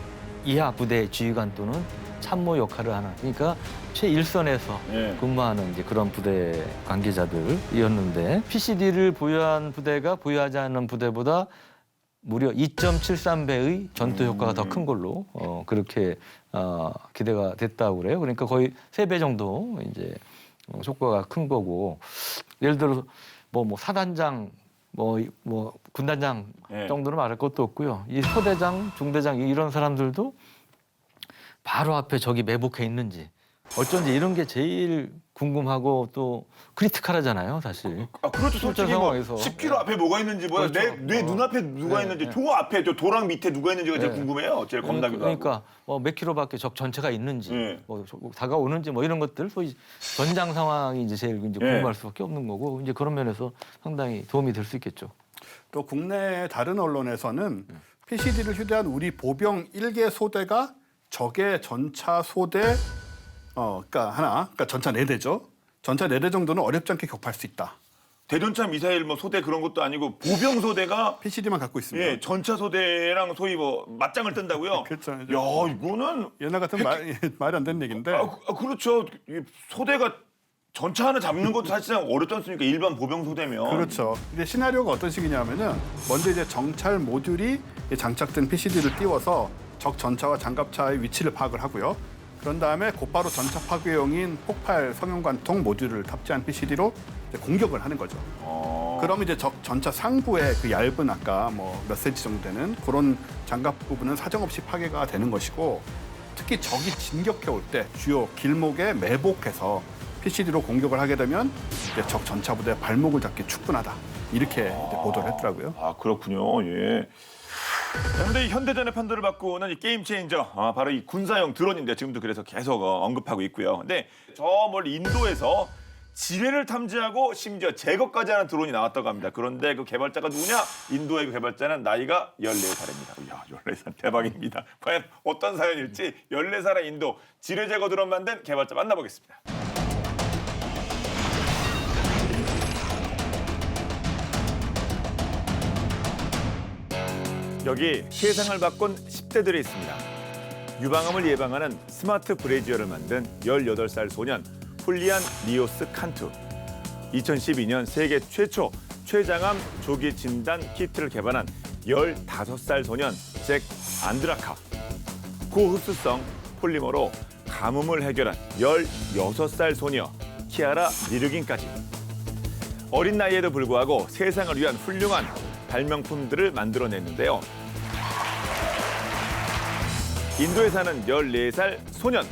이하 부대 지휘관 또는 참모 역할을 하는 그러니까 최일선에서 예. 근무하는 이제 그런 부대 관계자들이었는데 PCD를 보유한 부대가 보유하지 않은 부대보다 무려 2.73배의 전투 효과가 더 큰 걸로 그렇게 기대가 됐다고 그래요. 그러니까 거의 3배 정도 이제 효과가 큰 거고 예를 들어 뭐 사단장 뭐 군단장 예. 정도는 말할 것도 없고요. 이 소대장, 중대장 이런 사람들도 바로 앞에 적이 매복해 있는지 어쩐지 이런 게 제일 궁금하고 또 크리티컬하잖아요, 사실. 그렇죠. 솔직히 뭐 상황에서. 10km 앞에 뭐가 있는지 뭐야 그렇죠. 내 눈앞에 누가 네, 있는지 네. 저 앞에 저 도랑 밑에 누가 있는지가 제일 네. 궁금해요. 제일 겁나기도 하고. 그러니까 몇 킬로밖에 적 전체가 있는지, 네. 뭐 다가오는지 뭐 이런 것들 소위 전장 상황이 이제 제일 이제 네. 궁금할 수밖에 없는 거고 이제 그런 면에서 상당히 도움이 될 수 있겠죠. 또 국내 다른 언론에서는 PCD를 휴대한 우리 보병 1개 소대가 적의 전차 소대 그러니까 전차 4대죠. 전차 4대 정도는 어렵지 않게 격파할 수 있다. 대전차 미사일 뭐 소대 그런 것도 아니고 보병 소대가 PCD만 갖고 있습니다. 예, 전차 소대랑 소위 뭐 맞짱을 뜬다고요? 그렇죠. 야, 이거는 옛날 같은 말이 안 되는 얘기인데 그렇죠. 이 소대가 전차 하나 잡는 것도 사실상 어렵지 않습니까? 일반 보병 소대면. 그렇죠. 이제 시나리오가 어떤 식이냐면은 먼저 이제 정찰 모듈이 이 장착된 PCD를 띄워서 적 전차와 장갑차의 위치를 파악을 하고요. 그런 다음에 곧바로 전차 파괴용인 폭발 성형관통 모듈을 탑재한 PCD로 공격을 하는 거죠. 그럼 이제 적 전차 상부의 그 얇은 아까 뭐 몇 센치 정도 되는 그런 장갑 부분은 사정없이 파괴가 되는 것이고, 특히 적이 진격해 올 때 주요 길목에 매복해서 PCD로 공격을 하게 되면 이제 적 전차 부대의 발목을 잡기 충분하다. 이렇게 이제 보도를 했더라고요. 아, 그렇군요. 예. 그런데 이 현대전의 판도를 바꾸는 이 게임 체인저, 바로 이 군사용 드론인데 지금도 그래서 계속 언급하고 있고요. 근데 저 멀리 인도에서 지뢰를 탐지하고 심지어 제거까지 하는 드론이 나왔다고 합니다. 그런데 그 개발자가 누구냐? 인도의 그 개발자는 나이가 14살입니다. 이야, 14살 대박입니다. 과연 어떤 사연일지 14살의 인도 지뢰 제거 드론 만든 개발자 만나보겠습니다. 여기 세상을 바꾼 10대들이 있습니다. 유방암을 예방하는 스마트 브레이지어를 만든 18살 소년 훌리안 리오스 칸투. 2012년 세계 최초 췌장암 조기 진단 키트를 개발한 15살 소년 잭 안드라카. 고흡수성 폴리머로 가뭄을 해결한 16살 소녀 키아라 니르긴까지. 어린 나이에도 불구하고 세상을 위한 훌륭한 발명품들을 만들어냈는데요. 인도에 사는 14살 소년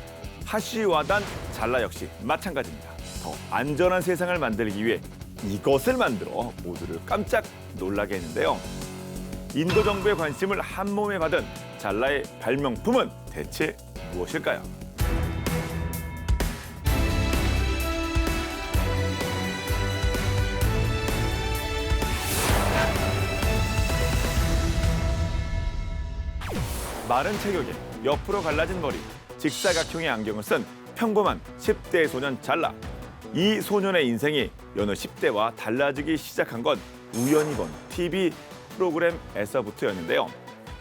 하시와단 잘라 역시 마찬가지입니다. 더 안전한 세상을 만들기 위해 이것을 만들어 모두를 깜짝 놀라게 했는데요. 인도 정부의 관심을 한 몸에 받은 잘라의 발명품은 대체 무엇일까요? 마른 체격에 옆으로 갈라진 머리, 직사각형의 안경을 쓴 평범한 10대 소년 잘라. 이 소년의 인생이 여느 10대와 달라지기 시작한 건 우연히 본 TV 프로그램에서부터였는데요.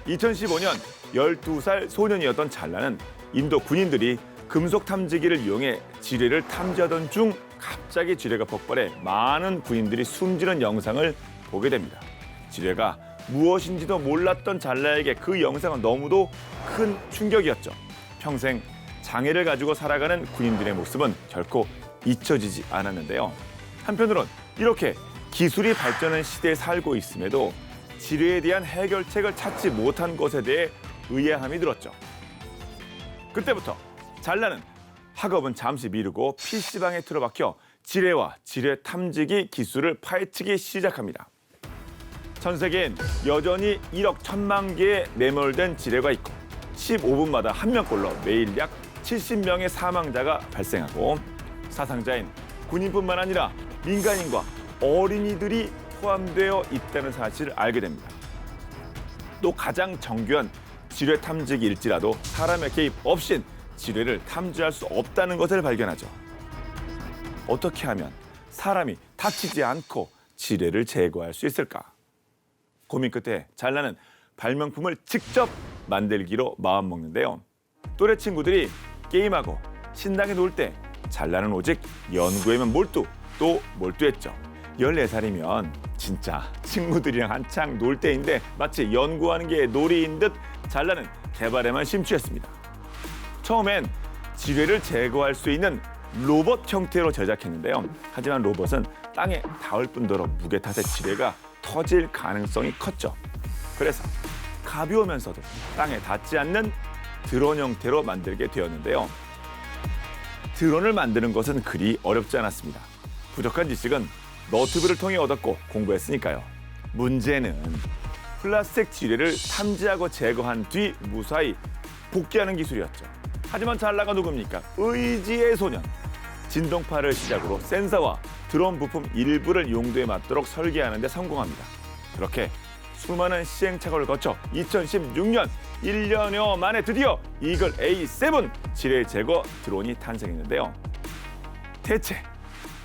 2015년 12살 소년이었던 잘라는 인도 군인들이 금속 탐지기를 이용해 지뢰를 탐지하던 중 갑자기 지뢰가 폭발해 많은 군인들이 숨지는 영상을 보게 됩니다. 지뢰가 무엇인지도 몰랐던 잘라에게 그 영상은 너무도 큰 충격이었죠. 평생 장애를 가지고 살아가는 군인들의 모습은 결코 잊혀지지 않았는데요. 한편으론 이렇게 기술이 발전한 시대에 살고 있음에도 지뢰에 대한 해결책을 찾지 못한 것에 대해 의아함이 들었죠. 그때부터 잘라는 학업은 잠시 미루고 PC방에 틀어박혀 지뢰와 지뢰 탐지기 기술을 파헤치기 시작합니다. 전 세계엔 여전히 1억 1천만 개의 매몰된 지뢰가 있고 15분마다 한 명꼴로 매일 약 70명의 사망자가 발생하고 사상자인 군인뿐만 아니라 민간인과 어린이들이 포함되어 있다는 사실을 알게 됩니다. 또 가장 정교한 지뢰 탐지기일지라도 사람의 개입 없인 지뢰를 탐지할 수 없다는 것을 발견하죠. 어떻게 하면 사람이 다치지 않고 지뢰를 제거할 수 있을까? 고민 끝에 잘라는 발명품을 직접 만들기로 마음먹는데요. 또래 친구들이 게임하고 신나게 놀 때 잘라는 오직 연구에만 몰두, 또 몰두했죠. 14살이면 진짜 친구들이랑 한창 놀 때인데 마치 연구하는 게 놀이인 듯 잘라는 개발에만 심취했습니다. 처음엔 지뢰를 제거할 수 있는 로봇 형태로 제작했는데요. 하지만 로봇은 땅에 닿을 뿐더러 무게 탓에 지뢰가 터질 가능성이 컸죠. 그래서 가벼우면서도 땅에 닿지 않는 드론 형태로 만들게 되었는데요. 드론을 만드는 것은 그리 어렵지 않았습니다. 부족한 지식은 너튜브를 통해 얻었고 공부했으니까요. 문제는 플라스틱 지뢰를 탐지하고 제거한 뒤 무사히 복귀하는 기술이었죠. 하지만 잘라가 누굽니까? 의지의 소년. 진동파를 시작으로 센서와 드론 부품 일부를 용도에 맞도록 설계하는 데 성공합니다. 그렇게 수많은 시행착오를 거쳐 2016년 1년여 만에 드디어 이글 A7 지뢰 제거 드론이 탄생했는데요. 대체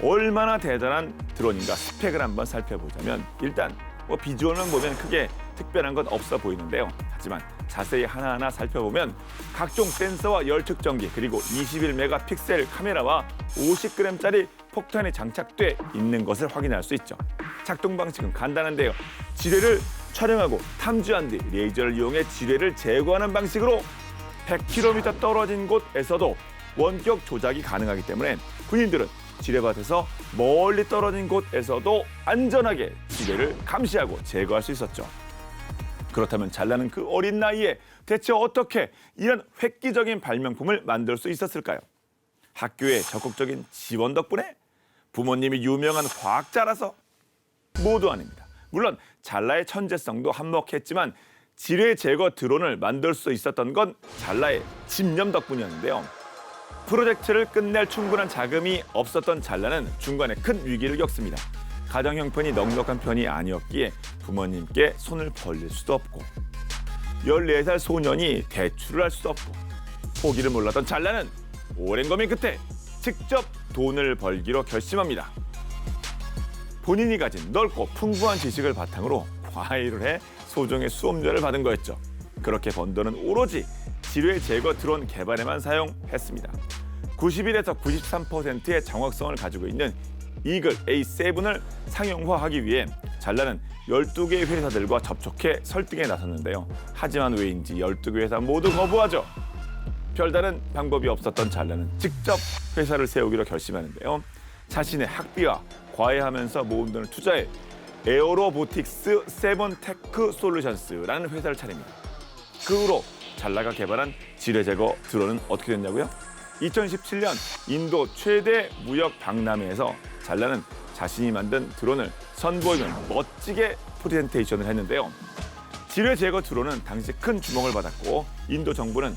얼마나 대단한 드론인가 스펙을 한번 살펴보자면 일단 비주얼만 보면 크게 특별한 건 없어 보이는데요. 하지만 자세히 하나하나 살펴보면 각종 센서와 열측정기 그리고 21메가픽셀 카메라와 50g짜리 폭탄이 장착돼 있는 것을 확인할 수 있죠. 작동 방식은 간단한데요. 지뢰를 촬영하고 탐지한 뒤 레이저를 이용해 지뢰를 제거하는 방식으로 100km 떨어진 곳에서도 원격 조작이 가능하기 때문에 군인들은 지뢰밭에서 멀리 떨어진 곳에서도 안전하게 지뢰를 감시하고 제거할 수 있었죠. 그렇다면 잘나는 그 어린 나이에 대체 어떻게 이런 획기적인 발명품을 만들 수 있었을까요? 학교의 적극적인 지원 덕분에? 부모님이 유명한 과학자라서? 모두 아닙니다. 물론 잘나의 천재성도 한몫했지만 지뢰 제거 드론을 만들 수 있었던 건 잘나의 집념 덕분이었는데요. 프로젝트를 끝낼 충분한 자금이 없었던 잘나는 중간에 큰 위기를 겪습니다. 가정 형편이 넉넉한 편이 아니었기에 부모님께 손을 벌릴 수도 없고 14살 소년이 대출을 할 수도 없고 포기를 몰랐던 잘나는 오랜 고민 끝에 직접 돈을 벌기로 결심합니다. 본인이 가진 넓고 풍부한 지식을 바탕으로 과외를 해 소정의 수업료를 받은 거였죠. 그렇게 번 돈은 오로지 지뢰 제거 드론 개발에만 사용했습니다. 91에서 93%의 정확성을 가지고 있는 이글 A7을 상용화하기 위해 잘나는 12개의 회사들과 접촉해 설득에 나섰는데요. 하지만 왜인지 12개 회사 모두 거부하죠. 별다른 방법이 없었던 잘나는 직접 회사를 세우기로 결심하는데요. 자신의 학비와 과외하면서 모은 돈을 투자해 에어로보틱스 세븐테크 솔루션스라는 회사를 차립니다. 그 후로 잘나가 개발한 지뢰 제거 드론은 어떻게 됐냐고요? 2017년 인도 최대 무역 박람회에서 잘나는 자신이 만든 드론을 선보이며 멋지게 프레젠테이션을 했는데요. 지뢰 제거 드론은 당시 큰 주목을 받았고 인도 정부는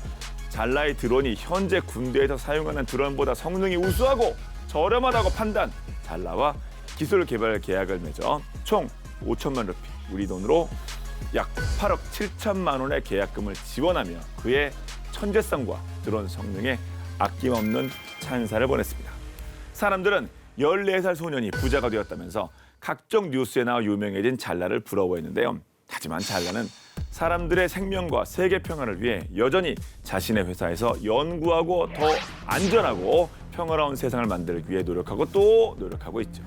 잘나의 드론이 현재 군대에서 사용하는 드론보다 성능이 우수하고 저렴하다고 판단, 잘나와 기술 개발 계약을 맺어 총 5천만 루피, 우리 돈으로 약 8억 7천만 원의 계약금을 지원하며 그의 천재성과 드론 성능에 아낌없는 찬사를 보냈습니다. 사람들은 14살 소년이 부자가 되었다면서 각종 뉴스에 나와 유명해진 잘나를 부러워했는데요. 하지만 잘나는 사람들의 생명과 세계 평화를 위해 여전히 자신의 회사에서 연구하고 더 안전하고 평화로운 세상을 만들기 위해 노력하고 또 노력하고 있죠.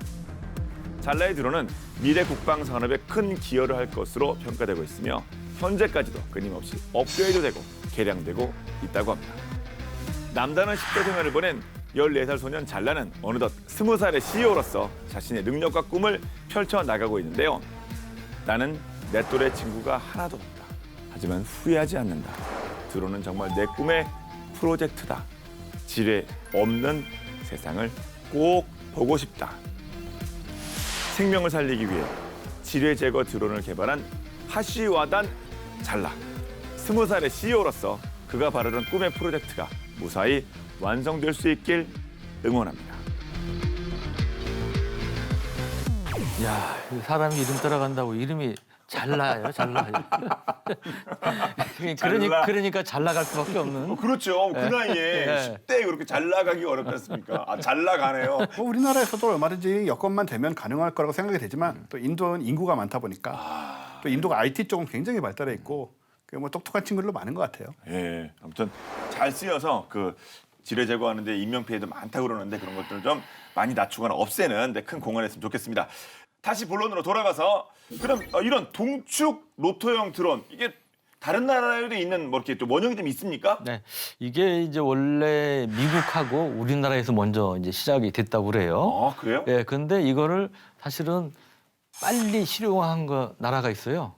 잘나의 드론은 미래 국방 산업에 큰 기여를 할 것으로 평가되고 있으며 현재까지도 끊임없이 업그레이드되고 개량되고 있다고 합니다. 남다른 10대 생활을 보낸 14살 소년 잘나는 어느덧 20살의 CEO로서 자신의 능력과 꿈을 펼쳐나가고 있는데요. 나는 내 또래 친구가 하나도 없다. 하지만 후회하지 않는다. 드론은 정말 내 꿈의 프로젝트다. 지뢰 없는 세상을 꼭 보고 싶다. 생명을 살리기 위해 지뢰 제거 드론을 개발한 하시와단 잘나. 20살의 CEO로서 그가 바라던 꿈의 프로젝트가 무사히 완성될 수 있길 응원합니다. 야, 사람이 이름 따라간다고 이름이 잘나요, 잘나요. 그러니까 잘 나갈 수밖에 없는. 그렇죠. 그 나이에 네. 10대에 그렇게 잘 나가기 어렵지 않습니까? 아, 잘 나가네요. 뭐 우리나라에서도 얼마든지 여건만 되면 가능할 거라고 생각이 되지만 또 인도는 인구가 많다 보니까 또 인도가 IT 쪽은 굉장히 발달해 있고 뭐 똑똑한 친구들도 많은 것 같아요. 예, 아무튼 잘 쓰여서 그 지뢰 제거하는데 인명 피해도 많다고 그러는데 그런 것들을 좀 많이 낮추거나 없애는 데 큰 공헌을 했으면 좋겠습니다. 다시 본론으로 돌아가서 그럼 이런 동축 로토형 드론 이게 다른 나라에도 있는 뭐 이렇게 또 원형이 좀 있습니까? 네, 이게 이제 원래 미국하고 우리나라에서 먼저 이제 시작이 됐다고 그래요. 그래요? 예, 근데 이거를 사실은 빨리 실용화한 나라가 있어요.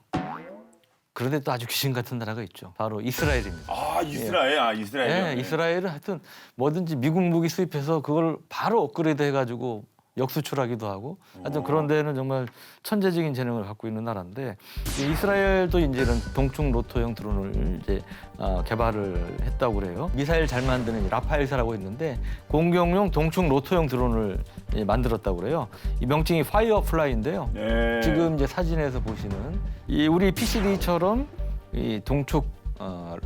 그런데 또 아주 귀신 같은 나라가 있죠. 바로 이스라엘입니다. 아, 이스라엘. 이스라엘이요. 예, 이스라엘은 하여튼 뭐든지 미국 무기 수입해서 그걸 바로 업그레이드 해가지고 역수출하기도 하고 하여튼 그런 데는 정말 천재적인 재능을 갖고 있는 나라인데 이 이스라엘도 이제 이런 동축 로토형 드론을 이제 개발을 했다고 그래요. 미사일 잘 만드는 라파엘사라고 있는데 공격용 동축 로토형 드론을 만들었다고 그래요. 이 명칭이 파이어플라이인데요. 네. 지금 이제 사진에서 보시는 이 우리 PCD처럼 이 동축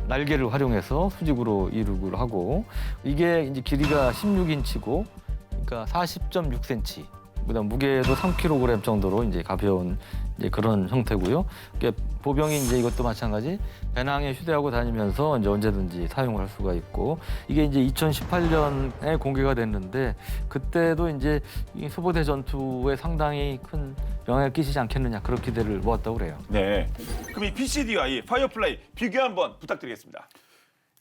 날개를 활용해서 수직으로 이륙을 하고 이게 이제 길이가 16인치고 그러니까 40.6cm 그다음 무게도 3kg 정도로 이제 가벼운 이제 그런 형태고요. 이게 보병이 이제 이것도 마찬가지 배낭에 휴대하고 다니면서 이제 언제든지 사용을 할 수가 있고 이게 이제 2018년에 공개가 됐는데 그때도 이제 이 소보대 전투에 상당히 큰 영향을 끼치지 않겠느냐 그런 기대를 모았다고 그래요. 네. 그럼 이 PCD와 이 파이어플라이 비교 한번 부탁드리겠습니다.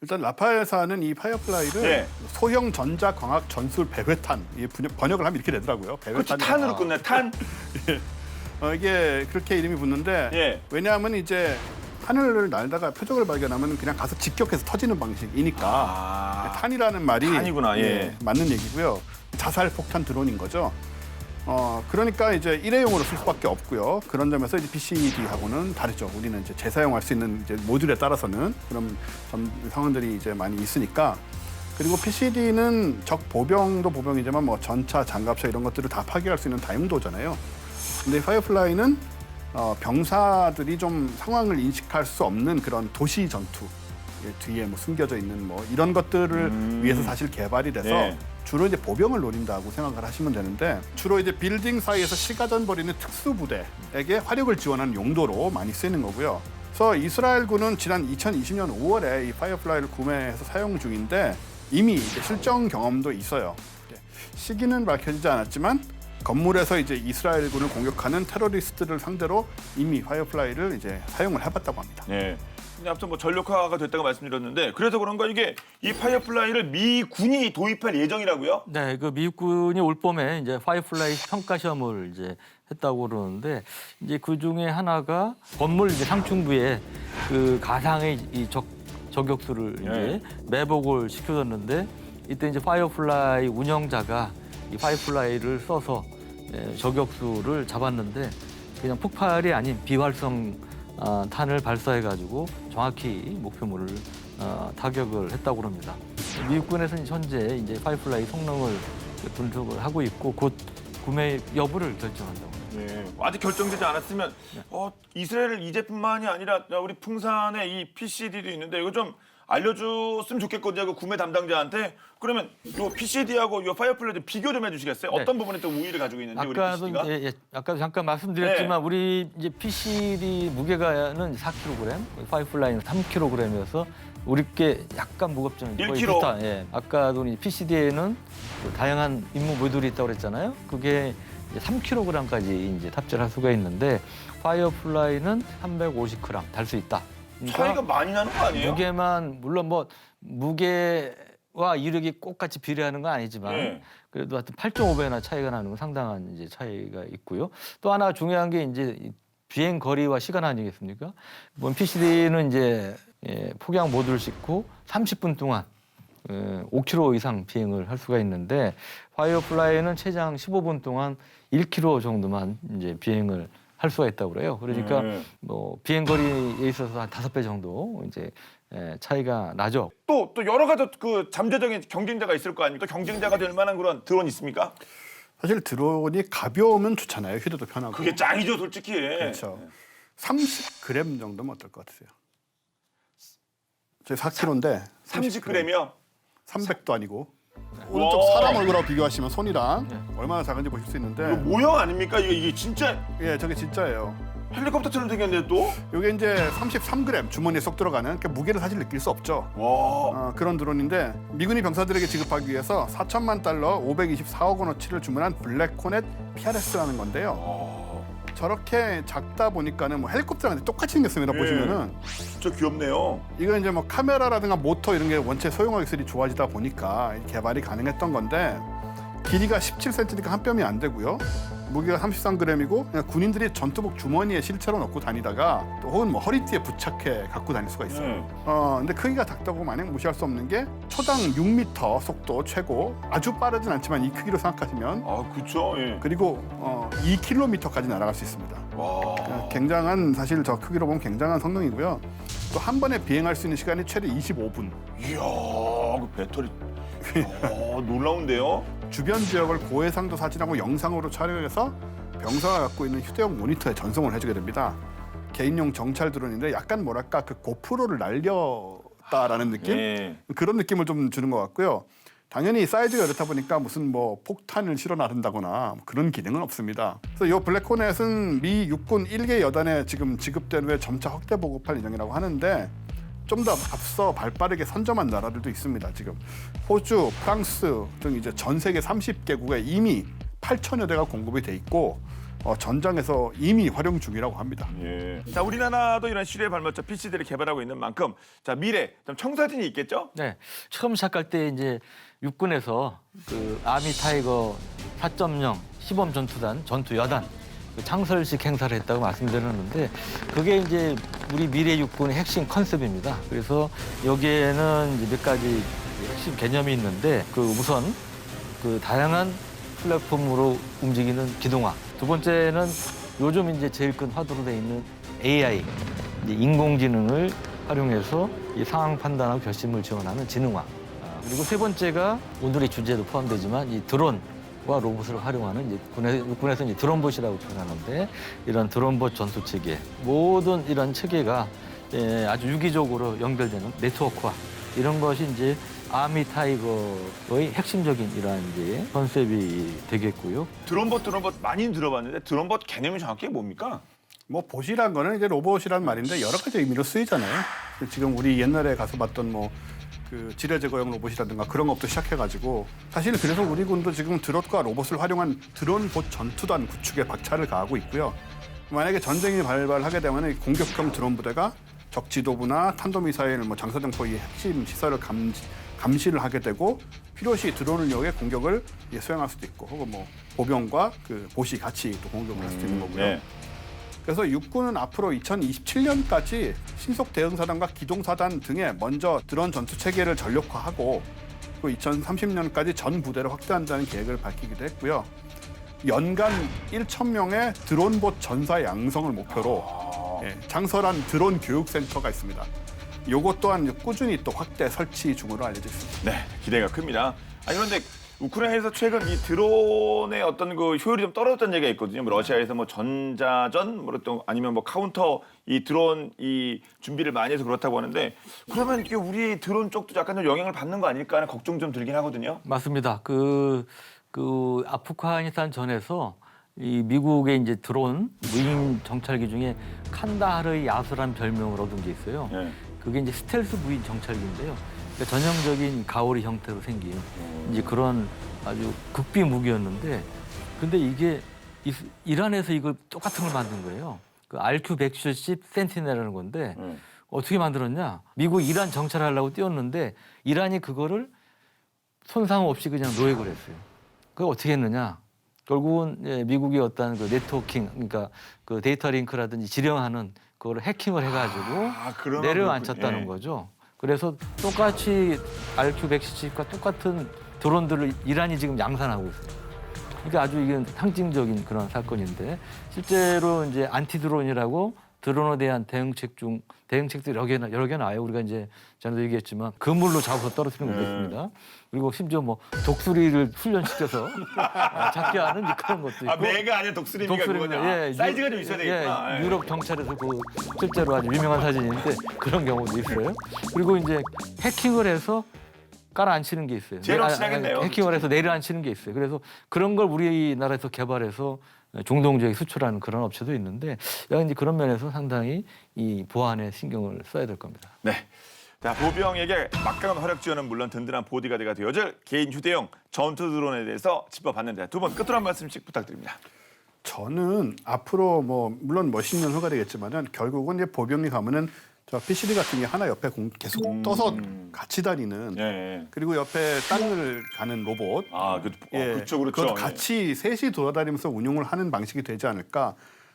일단 라파엘사는 이 파이어플라이를 네. 소형 전자 광학 전술 배회탄 번역을 하면 이렇게 되더라고요. 그렇죠. 배회탄 탄으로 끝내 탄. 이게 그렇게 이름이 붙는데 예. 왜냐하면 이제 하늘을 날다가 표적을 발견하면 그냥 가서 직격해서 터지는 방식이니까 탄이라는 말이 탄이구나. 예. 맞는 얘기고요. 자살 폭탄 드론인 거죠. 그러니까 이제 일회용으로 쓸 수밖에 없고요. 그런 점에서 이제 PCD하고는 다르죠. 우리는 이제 재사용할 수 있는 이제 모듈에 따라서는 그런 상황들이 이제 많이 있으니까. 그리고 PCD는 적 보병도 보병이지만 뭐 전차, 장갑차 이런 것들을 다 파괴할 수 있는 다용도잖아요. 근데 파이어플라이는 병사들이 좀 상황을 인식할 수 없는 그런 도시 전투 뒤에 뭐 숨겨져 있는 뭐 이런 것들을 위해서 사실 개발이 돼서 네. 주로 이제 보병을 노린다고 생각을 하시면 되는데 주로 이제 빌딩 사이에서 시가전 벌이는 특수부대에게 화력을 지원하는 용도로 많이 쓰이는 거고요. 그래서 이스라엘군은 지난 2020년 5월에 이 파이어플라이를 구매해서 사용 중인데 이미 이제 실전 경험도 있어요. 시기는 밝혀지지 않았지만 건물에서 이제 이스라엘군을 공격하는 테러리스트를 상대로 이미 파이어플라이를 이제 사용을 해봤다고 합니다. 네. 근데 아무튼 뭐 전력화가 됐다고 말씀드렸는데 그래서 그런가 이게 이 파이어플라이를 미군이 도입할 예정이라고요? 네, 그 미국군이 올 봄에 이제 파이어플라이 평가 시험을 이제 했다고 그러는데 이제 그 중에 하나가 건물 이제 상층부에 그 가상의 이 저격수를 이제 매복을 시켜줬는데 이때 이제 파이어플라이 운영자가 이 파이어플라이를 써서 저격수를 잡았는데 그냥 폭발이 아닌 비활성 탄을 발사해가지고 정확히 목표물을 타격을 했다고 합니다. 미국군에서는 현재 이제 파이어플라이 성능을 분석을 하고 있고 곧 구매 여부를 결정한다고. 네. 아직 결정되지 않았으면 이스라엘 이 제품만이 아니라 우리 풍산에 이 PCD도 있는데 이거 좀 알려줬으면 좋겠거든요. 그 구매 담당자한테. 그러면 이 PCD하고 이 파이어플라이 좀 비교 좀 해주시겠어요? 네. 어떤 부분에 또 우위를 가지고 있는지 우리 PCD가? 아까도 잠깐 말씀드렸지만 우리 이제 PCD 무게가는 4kg, 파이어플라이는 3kg이어서 우리께 약간 무겁죠. 1kg. 예. 아까도 PCD에는 다양한 임무 모듈이 있다고 그랬잖아요. 그게 이제 3kg까지 이제 탑재를 할 수가 있는데 파이어플라이는 350g 달 수 있다. 그러니까 차이가 많이 나는 거 아니에요? 무게만 물론 뭐 무게와 이력이 똑같이 비례하는 건 아니지만 그래도 하여튼 8.5배나 차이가 나는 건 상당한 이제 차이가 있고요. 또 하나 중요한 게 이제 비행 거리와 시간 아니겠습니까? 뭐 PCD는 이제 폭약 모듈을 싣고 30분 동안 5km 이상 비행을 할 수가 있는데 파이어플라이는 최장 15분 동안 1km 정도만 이제 비행을 할 수가 있다고 그래요. 그러니까 뭐 비행 거리에 있어서 한 5배 정도 이제 차이가 나죠. 또 여러 가지 그 잠재적인 경쟁자가 있을 거 아닙니까? 경쟁자가 될 만한 그런 드론 있습니까? 사실 드론이 가벼우면 좋잖아요. 휴대도 편하고. 그게 짱이죠, 솔직히. 그렇죠. 30g 정도면 어떨 것 같으세요? 저희 4kg인데 30g이요? 300도 아니고. 오른쪽 사람 얼굴하고 비교하시면 손이랑 얼마나 작은지 보실 수 있는데. 이거 모형 아닙니까? 이게 진짜 예, 저게 진짜예요. 헬리콥터처럼 생겼는데 또? 이게 이제 33g 주머니에 쏙 들어가는 그러니까 무게를 사실 느낄 수 없죠. 와. 그런 드론인데 미군이 병사들에게 지급하기 위해서 4천만 달러 524억 원어치를 주문한 블랙호넷 PRS라는 건데요. 저렇게 작다 보니까는 뭐 헬리콥터랑 똑같이 생겼습니다. 보시면은 진짜 귀엽네요. 이거 이제 뭐 카메라라든가 모터 이런 게 원체 소형화 기술이 좋아지다 보니까 개발이 가능했던 건데 길이가 17cm니까 한 뼘이 안 되고요. 무게가 33g이고 그냥 군인들이 전투복 주머니에 실제로 넣고 다니다가 또 혹은 뭐 허리띠에 부착해 갖고 다닐 수가 있어요. 근데 크기가 작다고 마냥 무시할 수 없는 게 초당 6m 속도 최고 아주 빠르진 않지만 이 크기로 생각하시면 그렇죠. 예. 그리고 2km까지 날아갈 수 있습니다. 와. 굉장한 사실 저 크기로 보면 굉장한 성능이고요. 또 한 번에 비행할 수 있는 시간이 최대 25분. 이야, 그 배터리. 놀라운데요? 주변 지역을 고해상도 사진하고 영상으로 촬영해서 병사가 갖고 있는 휴대용 모니터에 전송을 해주게 됩니다. 개인용 정찰 드론인데 약간 뭐랄까 그 고프로를 날렸다라는 느낌? 그런 느낌을 좀 주는 것 같고요. 당연히 사이즈가 이렇다 보니까 무슨 뭐 폭탄을 실어 나른다거나 그런 기능은 없습니다. 그래서 이 블랙호넷은 미 육군 1개 여단에 지금 지급된 후에 점차 확대 보급할 예정이라고 하는데 좀 더 앞서 발빠르게 선점한 나라들도 있습니다. 지금 호주, 프랑스 등 이제 전 세계 30개국에 이미 8천여 대가 공급이 돼 있고 전장에서 이미 활용 중이라고 합니다. 예. 자, 우리나라도 이런 시류의 발명자 PC들을 개발하고 있는 만큼 자, 미래 좀 청사진이 있겠죠? 네, 처음 시작할 때 이제 육군에서 그 아미 타이거 4.0 시범 전투단 전투 여단 그 창설식 행사를 했다고 말씀드렸는데 그게 이제 우리 미래 육군의 핵심 컨셉입니다. 그래서 여기에는 이제 몇 가지 핵심 개념이 있는데 그 우선 그 다양한 플랫폼으로 움직이는 기동화. 두 번째는 요즘 이제 제일 큰 화두로 돼 있는 AI, 이제 인공지능을 활용해서 이 상황 판단하고 결심을 지원하는 지능화. 그리고 세 번째가 오늘의 주제도 포함되지만 이 드론과 로봇을 활용하는 이제 육군에서 이제 드론봇이라고 표현하는데 이런 드론봇 전투 체계 모든 이런 체계가 아주 유기적으로 연결되는 네트워크화 이런 것이 이제 아미 타이거의 핵심적인 이러한 이제 컨셉이 되겠고요. 드론봇 많이 들어봤는데 드론봇 개념이 정확히 뭡니까? 뭐 봇이란 거는 이제 로봇이란 말인데 여러 가지 의미로 쓰이잖아요. 지금 우리 옛날에 가서 봤던 뭐 그 지뢰 제거용 로봇이라든가 그런 것부터 시작해가지고 사실 그래서 우리 군도 지금 드론과 로봇을 활용한 드론봇 전투단 구축에 박차를 가하고 있고요. 만약에 전쟁이 발발하게 되면 공격형 드론 부대가 적 지도부나 탄도미사일, 뭐 장사정포의 핵심 시설을 감시를 하게 되고 필요시 드론을 이용해 공격을 수행할 수도 있고 혹은 뭐 보병과 그 봇이 같이 또 공격을 할 수도 있는 거고요. 네. 그래서 육군은 앞으로 2027년까지 신속 대응사단과 기동사단 등에 먼저 드론 전투 체계를 전력화하고 또 2030년까지 전 부대를 확대한다는 계획을 밝히기도 했고요. 연간 1,000명의 드론봇 전사 양성을 목표로 장설한 드론 교육센터가 있습니다. 요것 또한 꾸준히 또 확대 설치 중으로 알려져 있습니다. 네, 기대가 큽니다. 그런데 우크라이나에서 최근 이 드론의 어떤 그 효율이 좀 떨어졌다는 얘기가 있거든요. 뭐 러시아에서 뭐 전자전, 뭐 또 아니면 뭐 카운터 이 드론 이 준비를 많이 해서 그렇다고 하는데 그러면 이게 우리 드론 쪽도 약간 좀 영향을 받는 거 아닐까 하는 걱정 좀 들긴 하거든요. 맞습니다. 그 아프가니스탄 전에서 이 미국의 이제 드론 무인 정찰기 중에 칸다하르의 야수란 별명을 얻은 게 있어요. 네. 그게 이제 스텔스 무인 정찰기인데요. 그러니까 전형적인 가오리 형태로 생긴 이제 그런 아주 극비 무기였는데, 근데 이게 이란에서 이걸 똑같은 걸 만든 거예요. 그 RQ-170 센티넬이라는 건데 어떻게 만들었냐? 미국 이란 정찰하려고 띄웠는데 이란이 그거를 손상 없이 그냥 노획을 했어요. 그걸 어떻게 했느냐? 결국은 미국이 어떤 그 네트워킹, 그러니까 그 데이터 링크라든지 지령하는 그거를 해킹을 해가지고 내려앉혔다는 거죠. 그래서 똑같이 RQ-170과 똑같은 드론들을 이란이 지금 양산하고 있어요. 그러니까 아주 이게 상징적인 그런 사건인데 실제로 이제 안티 드론이라고 드론에 대한 대응책들이 여러 개 나와요. 우리가 이제 전에도 얘기했지만 그물로 잡아서 떨어뜨리는 것도 있습니다. 그리고 심지어 뭐 독수리를 훈련시켜서 잡게 하는 그런 것도 있고. 매가 아니라 독수리입니까? 그거냐? 사이즈가 좀 있어야 되겠구나. 유럽 경찰에서 그 실제로 아주 유명한 사진인데 그런 경우도 있어요. 그리고 이제 해킹을 해서 깔아앉히는 게 있어요. 제로 친하겠네요. 해킹을 해서 내려앉히는 게 있어요. 그래서 그런 걸 우리나라에서 개발해서 중동 지역에 수출하는 그런 업체도 있는데 이제 그런 면에서 상당히 이 보안에 신경을 써야 될 겁니다. 네. 자, 보병에게 막강한 활약 지원은 물론 든든한 보디가드가 되어줄 개인 휴대용 전투 드론에 대해서 짚어봤는데 두 분 끝으로 한 말씀씩 부탁드립니다. 저는 앞으로 뭐 물론 몇십 년 후가 되겠지만은 결국은 이제 보병이 가면은 저 PCD 같은 게 하나 옆에 계속 떠서 같이 다니는 그리고 옆에 땅을 가는 로봇 그렇죠. 그것도 같이 셋이 돌아다니면서 운용을 하는 방식이 되지 않을까.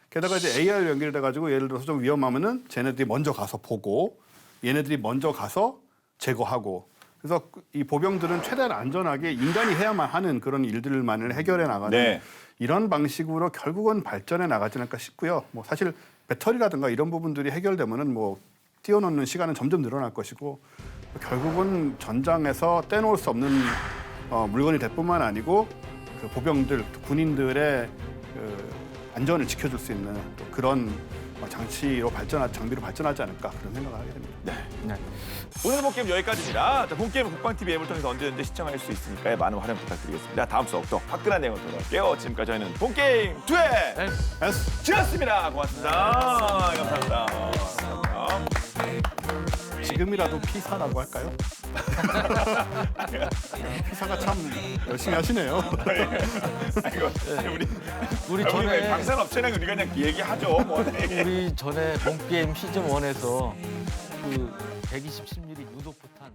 게다가 이제 AR 연결돼 가지고 예를 들어서 좀 위험하면은 쟤네들이 먼저 가서 보고 얘네들이 먼저 가서 제거하고 그래서 이 보병들은 최대한 안전하게 인간이 해야만 하는 그런 일들만을 해결해 나가는 이런 방식으로 결국은 발전해 나가지 않을까 싶고요. 뭐 사실 배터리라든가 이런 부분들이 해결되면은 뭐 띄워놓는 시간은 점점 늘어날 것이고 결국은 전장에서 떼놓을 수 없는 물건이 될 뿐만 아니고 그 보병들, 군인들의 그 안전을 지켜줄 수 있는 또 그런 장비로 발전하지 않을까 그런 생각을 하게 됩니다. 네. 오늘 본게임 여기까지입니다. 자, 본게임 국방TV 앱을 통해서 언제든지 시청할 수 있으니까 많은 활용 부탁드리겠습니다. 다음 수업 또 화끈한 내용을 돌아올게요. 지금까지 저희는 본게임 2회 S. 지었습니다. 고맙습니다. 감사합니다. 지금이라도 피사라고 할까요? 피사가 참 열심히 하시네요. 우리 우리 전에 방산업체는 우리가 그냥 얘기하죠. 뭐. 우리 전에 본게임 시즌 1에서 그 127mm 유도포탄